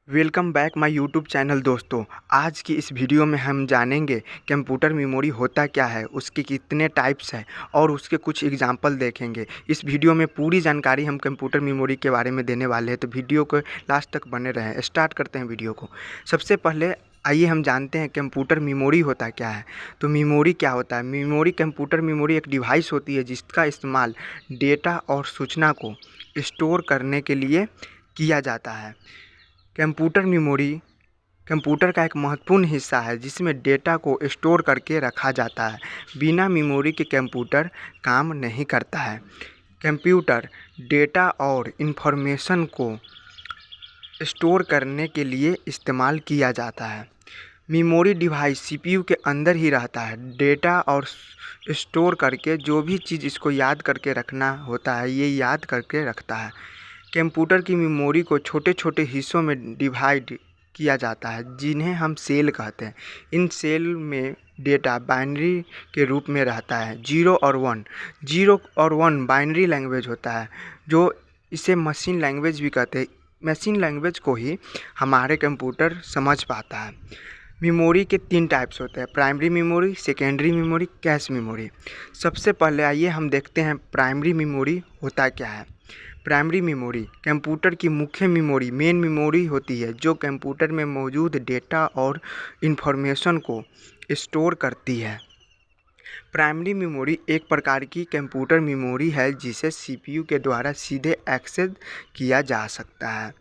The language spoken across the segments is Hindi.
Welcome back my YouTube channel दोस्तों। आज की इस वीडियो में हम जानेंगे कंप्यूटर मेमोरी होता क्या है, उसके कितने टाइप्स हैं और उसके कुछ एग्जांपल देखेंगे। इस वीडियो में पूरी जानकारी हम कंप्यूटर मेमोरी के बारे में देने वाले हैं, तो वीडियो को लास्ट तक बने रहें। स्टार्ट करते हैं वीडियो को। सबसे पहले आइए हम जानते हैं कंप्यूटर मेमोरी होता क्या है। तो मेमोरी क्या होता है? कंप्यूटर मेमोरी एक डिवाइस होती है जिसका इस्तेमाल डेटा और सूचना को स्टोर करने के लिए किया जाता है। कंप्यूटर मेमोरी कंप्यूटर का एक महत्वपूर्ण हिस्सा है जिसमें डेटा को स्टोर करके रखा जाता है। बिना मेमोरी के कंप्यूटर काम नहीं करता है। कंप्यूटर डेटा और इन्फॉर्मेशन को स्टोर करने के लिए इस्तेमाल किया जाता है। मेमोरी डिवाइस सीपीयू के अंदर ही रहता है। डेटा और स्टोर करके जो भी चीज़ इसको याद करके रखना होता है, ये याद करके रखता है। कंप्यूटर की मेमोरी को छोटे छोटे हिस्सों में डिवाइड किया जाता है जिन्हें हम सेल कहते हैं। इन सेल में डेटा बाइनरी के रूप में रहता है। 0 और 1 बाइनरी लैंग्वेज होता है, जो इसे मशीन लैंग्वेज भी कहते हैं। मशीन लैंग्वेज को ही हमारे कंप्यूटर समझ पाता है। मेमोरी के 3 टाइप्स होते हैं: primary memory, secondary memory, cache memory. सबसे पहले आइए हम देखते हैं प्राइमरी मेमोरी होता क्या है। प्राइमरी मेमोरी कंप्यूटर की मुख्य मेमोरी मेन मेमोरी होती है जो कंप्यूटर में मौजूद डेटा और इन्फॉर्मेशन को स्टोर करती है। प्राइमरी मेमोरी एक प्रकार की कंप्यूटर मेमोरी है जिसे सीपीयू के द्वारा सीधे एक्सेस किया जा सकता है।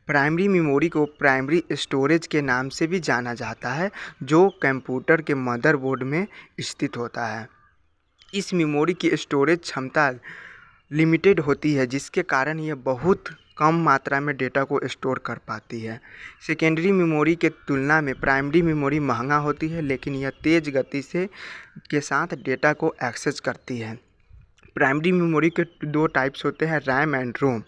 प्राइमरी मेमोरी को प्राइमरी स्टोरेज के नाम से भी जाना जाता है, जो कंप्यूटर के मदरबोर्ड में स्थित होता है। इस मेमोरी की स्टोरेज क्षमता लिमिटेड होती है, जिसके कारण यह बहुत कम मात्रा में डेटा को स्टोर कर पाती है। सेकेंडरी मेमोरी के तुलना में प्राइमरी मेमोरी महंगा होती है, लेकिन यह तेज़ गति से के साथ डेटा को एक्सेस करती है। प्राइमरी मेमोरी के 2 टाइप्स होते हैं: रैम एंड रोम।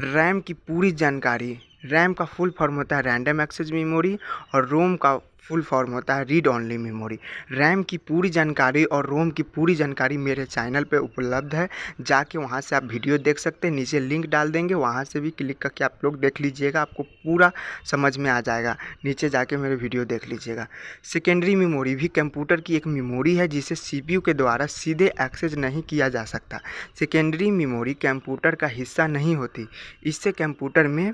रैम की पूरी जानकारी रैम का फुल फॉर्म होता है रैंडम एक्सेस मेमोरी, और रोम का फुल फॉर्म होता है रीड ओनली मेमोरी। रैम की पूरी जानकारी और रोम की पूरी जानकारी मेरे चैनल पे उपलब्ध है, जाके वहाँ से आप वीडियो देख सकते हैं। नीचे लिंक डाल देंगे, वहाँ से भी क्लिक करके आप लोग देख लीजिएगा, आपको पूरा समझ में आ जाएगा। नीचे जाके मेरे वीडियो देख लीजिएगा। सेकेंडरी मेमोरी भी कंप्यूटर की एक मेमोरी है जिसे सीपीयू के द्वारा सीधे एक्सेस नहीं किया जा सकता। सेकेंडरी मेमोरी कंप्यूटर का हिस्सा नहीं होती, इससे कंप्यूटर में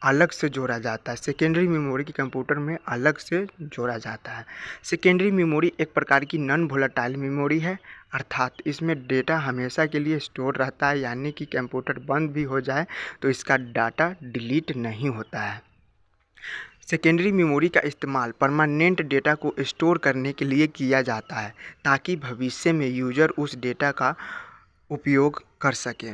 अलग से जोड़ा जाता है। सेकेंडरी मेमोरी की कंप्यूटर में अलग से जोड़ा जाता है। सेकेंडरी मेमोरी एक प्रकार की नॉन वोलेटाइल मेमोरी है, अर्थात इसमें डेटा हमेशा के लिए स्टोर रहता है, यानी कि कंप्यूटर बंद भी हो जाए तो इसका डाटा डिलीट नहीं होता है। सेकेंडरी मेमोरी का इस्तेमाल परमानेंट डेटा को स्टोर करने के लिए किया जाता है, ताकि भविष्य में यूज़र उस डेटा का उपयोग कर सके।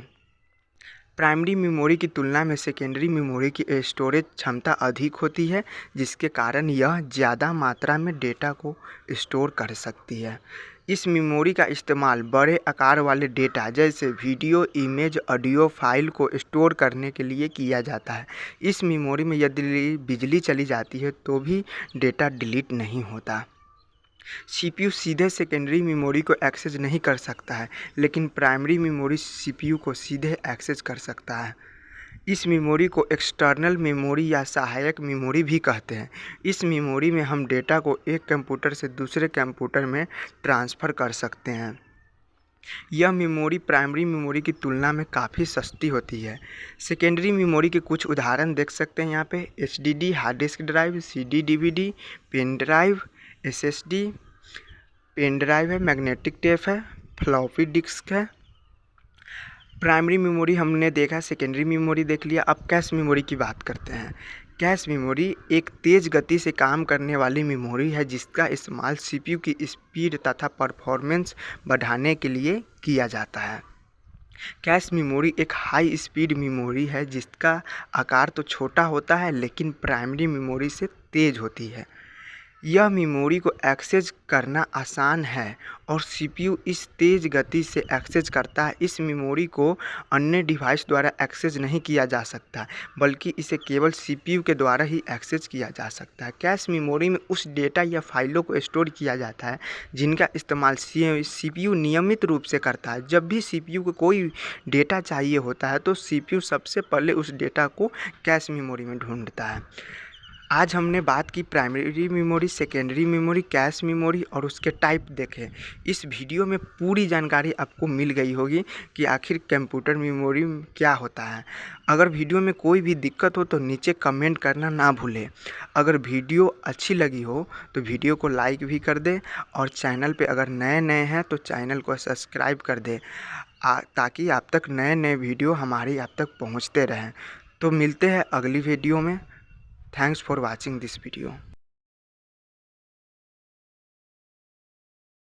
प्राइमरी मेमोरी की तुलना में सेकेंडरी मेमोरी की स्टोरेज क्षमता अधिक होती है, जिसके कारण यह ज़्यादा मात्रा में डेटा को स्टोर कर सकती है। इस मेमोरी का इस्तेमाल बड़े आकार वाले डेटा जैसे वीडियो, इमेज, ऑडियो फाइल को स्टोर करने के लिए किया जाता है। इस मेमोरी में यदि बिजली चली जाती है तो भी डेटा डिलीट नहीं होता। सीपीयू सीधे सेकेंडरी मेमोरी को एक्सेस नहीं कर सकता है, लेकिन प्राइमरी मेमोरी सीपीयू को सीधे एक्सेस कर सकता है। इस मेमोरी को एक्सटर्नल मेमोरी या सहायक मेमोरी भी कहते हैं। इस मेमोरी में हम डेटा को एक कंप्यूटर से दूसरे कंप्यूटर में ट्रांसफ़र कर सकते हैं। यह मेमोरी प्राइमरी मेमोरी की तुलना में काफ़ी सस्ती होती है। सेकेंडरी मेमोरी के कुछ उदाहरण देख सकते हैं यहाँ पे: HDD hard disk drive, CD DVD, pen drive, SSD, pen drive है, मैग्नेटिक टेप है, फ्लॉपी डिस्क है। प्राइमरी मेमोरी हमने देखा, सेकेंडरी मेमोरी देख लिया। अब कैश मेमोरी की बात करते हैं। कैश मेमोरी एक तेज़ गति से काम करने वाली मेमोरी है जिसका इस्तेमाल सीपीयू की स्पीड तथा परफॉर्मेंस बढ़ाने के लिए किया जाता है। कैश मेमोरी एक हाई स्पीड मेमोरी है जिसका आकार तो छोटा होता है, लेकिन प्राइमरी मेमोरी से तेज़ होती है। यह मेमोरी को एक्सेस करना आसान है और सीपीयू इस तेज़ गति से एक्सेस करता है। इस मेमोरी को अन्य डिवाइस द्वारा एक्सेस नहीं किया जा सकता, बल्कि इसे केवल सीपीयू के द्वारा ही एक्सेस किया जा सकता है। कैश मेमोरी में उस डेटा या फाइलों को स्टोर किया जाता है जिनका इस्तेमाल सीपीयू नियमित रूप से करता है। जब भी सीपीयू को कोई डेटा चाहिए होता है तो सीपीयू सबसे पहले उस डेटा को कैश मेमोरी में ढूंढता है। आज हमने बात की primary memory, secondary memory, cache memory और उसके टाइप देखे। इस वीडियो में पूरी जानकारी आपको मिल गई होगी कि आखिर कंप्यूटर मेमोरी क्या होता है। अगर वीडियो में कोई भी दिक्कत हो तो नीचे कमेंट करना ना भूलें। अगर वीडियो अच्छी लगी हो तो वीडियो को लाइक भी कर दें और चैनल पे अगर नए हैं तो चैनल को सब्सक्राइब कर दें ताकि आप तक नए वीडियो हमारी आप तक पहुँचते रहें। तो मिलते हैं अगली वीडियो में। Thanks for watching this video.